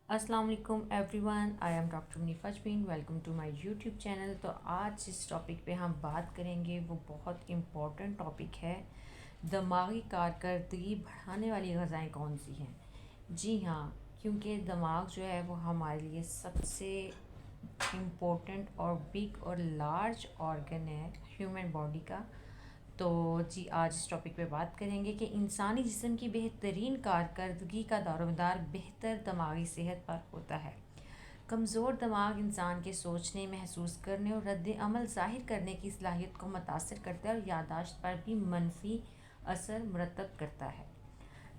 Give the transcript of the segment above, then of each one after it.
अस्सलाम वालेकुम everyone, I am doctor Munifa Jabeen. Welcome to my YouTube channel. तो आज जिस टॉपिक पे हम बात करेंगे वो बहुत इम्पोर्टेंट टॉपिक है। दिमागी कारकर्दगी बढ़ाने वाली ग़िज़ाएँ कौन सी हैं? जी हाँ, क्योंकि दिमाग जो है वो हमारे लिए सबसे इम्पोर्टेंट और बिग और लार्ज ऑर्गन है ह्यूमन बॉडी का। तो जी आज इस टॉपिक पे बात करेंगे कि इंसानी जिस्म की बेहतरीन कारकर्दगी का दारोमदार बेहतर दिमागी सेहत पर होता है। कमज़ोर दिमाग इंसान के सोचने, महसूस करने और रद्द अमल ज़ाहिर करने की सलाहियत को मुतासर करता है और यादाश्त पर भी मनफी असर मुरतब करता है।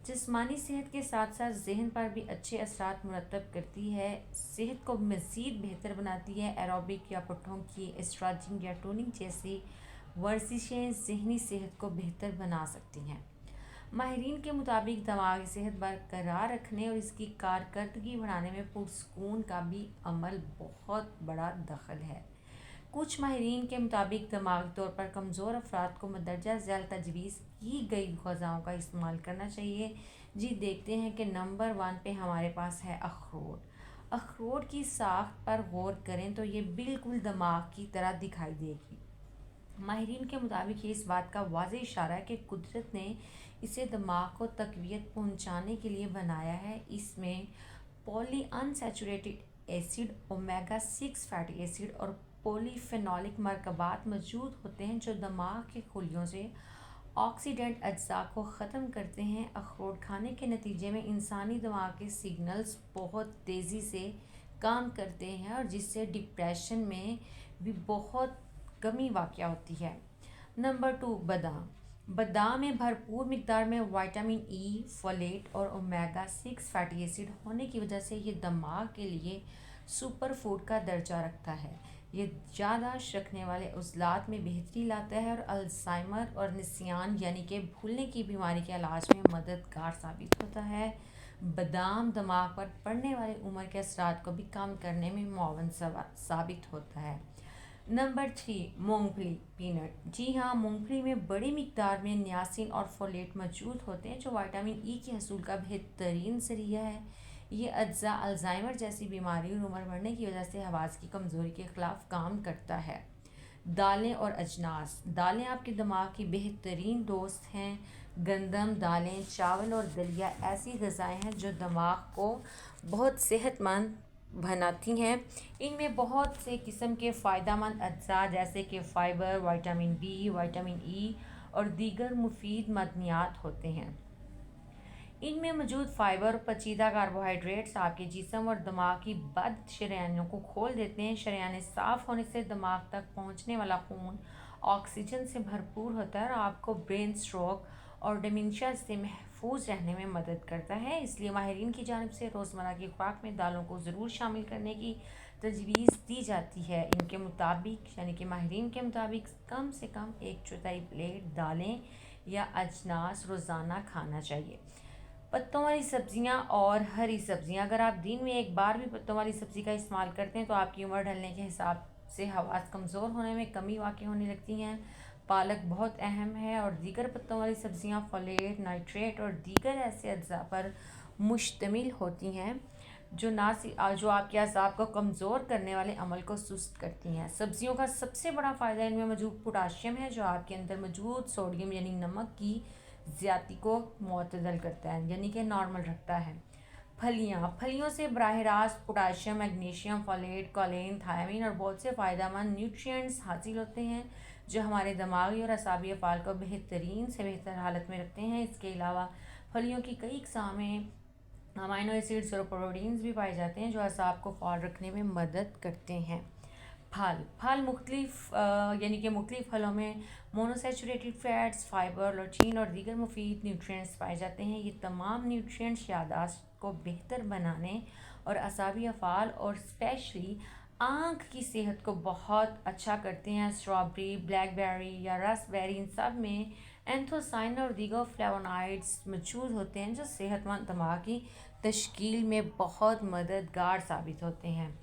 जिस्मानी सेहत के साथ साथ जहन पर भी अच्छे असरात मुरतब करती है। सेहत को मज़ीद बेहतर बनाती है। एरोबिक या पुट्ठों की स्ट्रेचिंग या टोनिंग जैसी वर्जिशें ज़हनी सेहत को बेहतर बना सकती हैं। माहिरीन के मुताबिक दिमागी सेहत बरकरार रखने और इसकी कारकर्दगी बढ़ाने में पुरस्कून का भी अमल बहुत बड़ा दखल है। कुछ माहिरीन के मुताबिक दिमागी तौर पर कमज़ोर अफराद को मंदरजा झैल तजवीज़ की गई ग़िज़ाओं का इस्तेमाल करना चाहिए। जी देखते हैं कि नंबर 1 पे हमारे पास है अखरोट। अखरोट की साख्त पर गौर करें तो ये बिल्कुल दिमाग की तरह दिखाई देगी। माहिरीन के मुताबिक ये इस बात का वाज़ेह इशारा है कि कुदरत ने इसे दिमाग को तक़वियत पहुँचाने के लिए बनाया है। इसमें poly unsaturated acid, omega 6 fatty acid और पॉलीफेनोलिक मरकबात मौजूद होते हैं जो दिमाग के खुलियों से ऑक्सीडेंट अज्जा को ख़त्म करते हैं। अखरोट खाने के नतीजे में इंसानी दिमाग के सिग्नल्स बहुत तेज़ी से काम करते हैं और जिससे डिप्रेशन में भी बहुत कमी वाक़या होती है। नंबर 2, बादाम। बादाम में भरपूर मिकदार में विटामिन ई, फोलेट और ओमेगा 6 फैटी एसिड होने की वजह से ये दिमाग के लिए सुपर फूड का दर्जा रखता है। ये याददाश्त रखने वाले उज़लात में बेहतरी लाता है और अल्ज़ाइमर और निसियान यानी कि भूलने की बीमारी के इलाज में मददगार साबित होता है। बादाम दिमाग पर पड़ने वाले उम्र के असरात को भी कम करने में मुआवन साबित होता है। नंबर 3, मूंगफली, पीनट। जी हाँ, मूंगफली में बड़ी मिकदार में नियासिन और फोलेट मौजूद होते हैं जो विटामिन ई के हसूल का बेहतरीन ज़रिया है। ये अज्जा अल्ज़ाइमर जैसी बीमारी और उम्र बढ़ने की वजह से हवास की कमज़ोरी के ख़िलाफ़ काम करता है। दालें और अजनास। दालें आपके दिमाग की बेहतरीन दोस्त हैं। गंदम, दालें, चावल और दलिया ऐसी ग़िज़ाएँ हैं जो दिमाग को बहुत सेहतमंद बनाती हैं। इनमें बहुत से किस्म के फ़ायदेमंद अज्जा जैसे कि fibre, vitamin B, vitamin E और दीगर मुफीद मदनियात होते हैं। इनमें मौजूद फ़ाइबर और पेचीदा कार्बोहाइड्रेट्स आपके जिस्म और दिमाग की बद शरेयानों को खोल देते हैं। शरेयानें साफ़ होने से दिमाग तक पहुंचने वाला खून ऑक्सीजन से भरपूर होता है और आपको ब्रेन स्ट्रोक और डिमेंशिया से महफूज रहने में मदद करता है। इसलिए माहिरीन की जानिब से रोज़मर्रा की खुराक में दालों को ज़रूर शामिल करने की तजवीज़ दी जाती है। इनके मुताबिक यानी कि माहिरीन के मुताबिक कम से कम 1/4 प्लेट दालें या अजनास रोज़ाना खाना चाहिए। पत्तों वाली सब्जियां और हरी सब्जियां। अगर आप दिन में एक बार भी पत्तों वाली सब्ज़ी का इस्तेमाल करते हैं तो आपकी उम्र ढलने के हिसाब से हवास कमज़ोर होने में कमी वाक़ई होने लगती हैं। पालक बहुत अहम है और दीगर पत्तों वाली सब्जियां फोलेट, नाइट्रेट और दीगर ऐसे अज्जा पर मुश्तमिल होती हैं जो आपके अज़ाब को कमज़ोर करने वाले अमल को सुस्त करती हैं। सब्जियों का सबसे बड़ा फ़ायदा इनमें मौजूद पोटाशियम है जो आपके अंदर मौजूद सोडियम यानी नमक की ज़्यादती को मुतदल करता है यानी कि नॉर्मल रखता है। फलियों से बराह रास्त potassium, magnesium, folate, choline, thiamine और बहुत से फ़ायदेमंद न्यूट्रिएंट्स हासिल होते हैं जो हमारे दिमागी और असाबी अफ़ाल को बेहतरीन से बेहतर हालत में रखते हैं। इसके अलावा फलियों की कई अक़साम में अमाइनो एसिड्स और प्रोटीन्स भी पाए जाते हैं जो असाब को फाल रखने में मदद करते हैं। फल मुख्तलिफ यानी कि मुख्तलिफ फलों में मोनोसैचुरेटेड फैट्स, फाइबर, लौटीन और दीगर मुफीद न्यूट्रिएंट्स पाए जाते हैं। ये तमाम न्यूट्रिएंट्स याददाश्त को बेहतर बनाने और असाबी अफ़ाल और स्पेशली आँख की सेहत को बहुत अच्छा करते हैं। स्ट्रॉबेरी, ब्लैकबेरी या रास्पबेरी इन सब में एंथोसाइन और दीगर फ्लेवोनॉइड्स मौजूद होते हैं जो सेहतमंद दिमाग की तश्कील में बहुत मददगार साबित होते हैं।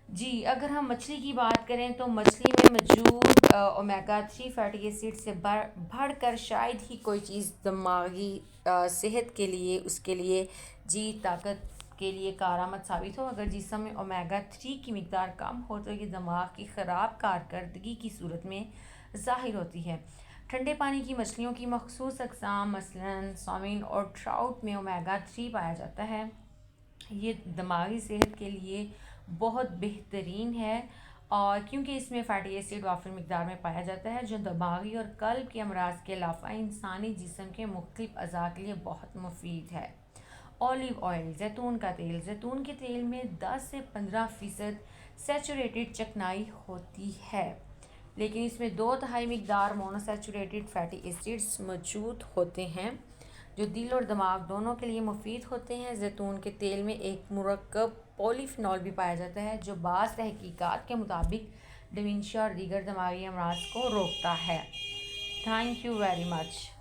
जी अगर हम मछली की बात करें तो मछली में मौजूद ओमेगा 3 फैटी एसिड से बढ़कर शायद ही कोई चीज़ दिमागी सेहत के लिए उसके लिए जी ताकत کے لیے کارآمد ثابت ہو۔ اگر جسم میں اومیگا 3 کی مقدار کم ہو تو یہ دماغ کی خراب کارکردگی کی صورت میں ظاہر ہوتی ہے۔ ٹھنڈے پانی کی مچھلیوں کی مخصوص اقسام مثلاً سالمن اور ٹراؤٹ میں اومیگا 3 پایا جاتا ہے۔ یہ دماغی صحت کے لیے بہت بہترین ہے اور کیونکہ اس میں فیٹی ایسڈ وافر مقدار میں پایا جاتا ہے جو دماغی اور قلب کے امراض کے علاوہ انسانی جسم کے مختلف اعضاء کے لیے بہت مفید ہے۔ اولیو آئل، زیتون کا تیل۔ زیتون کے تیل میں 10 سے 15% سیچوریٹڈ چکنائی ہوتی ہے، لیکن اس میں 2/3 مقدار مونو سیچوریٹڈ فیٹی ایسڈز موجود ہوتے ہیں جو دل اور دماغ دونوں کے لیے مفید ہوتے ہیں۔ زیتون کے تیل میں ایک مرکب پولی فینول بھی پایا جاتا ہے جو بعض تحقیقات کے مطابق ڈیمنشیا اور دیگر دماغی امراض کو روکتا ہے۔ Thank you very much.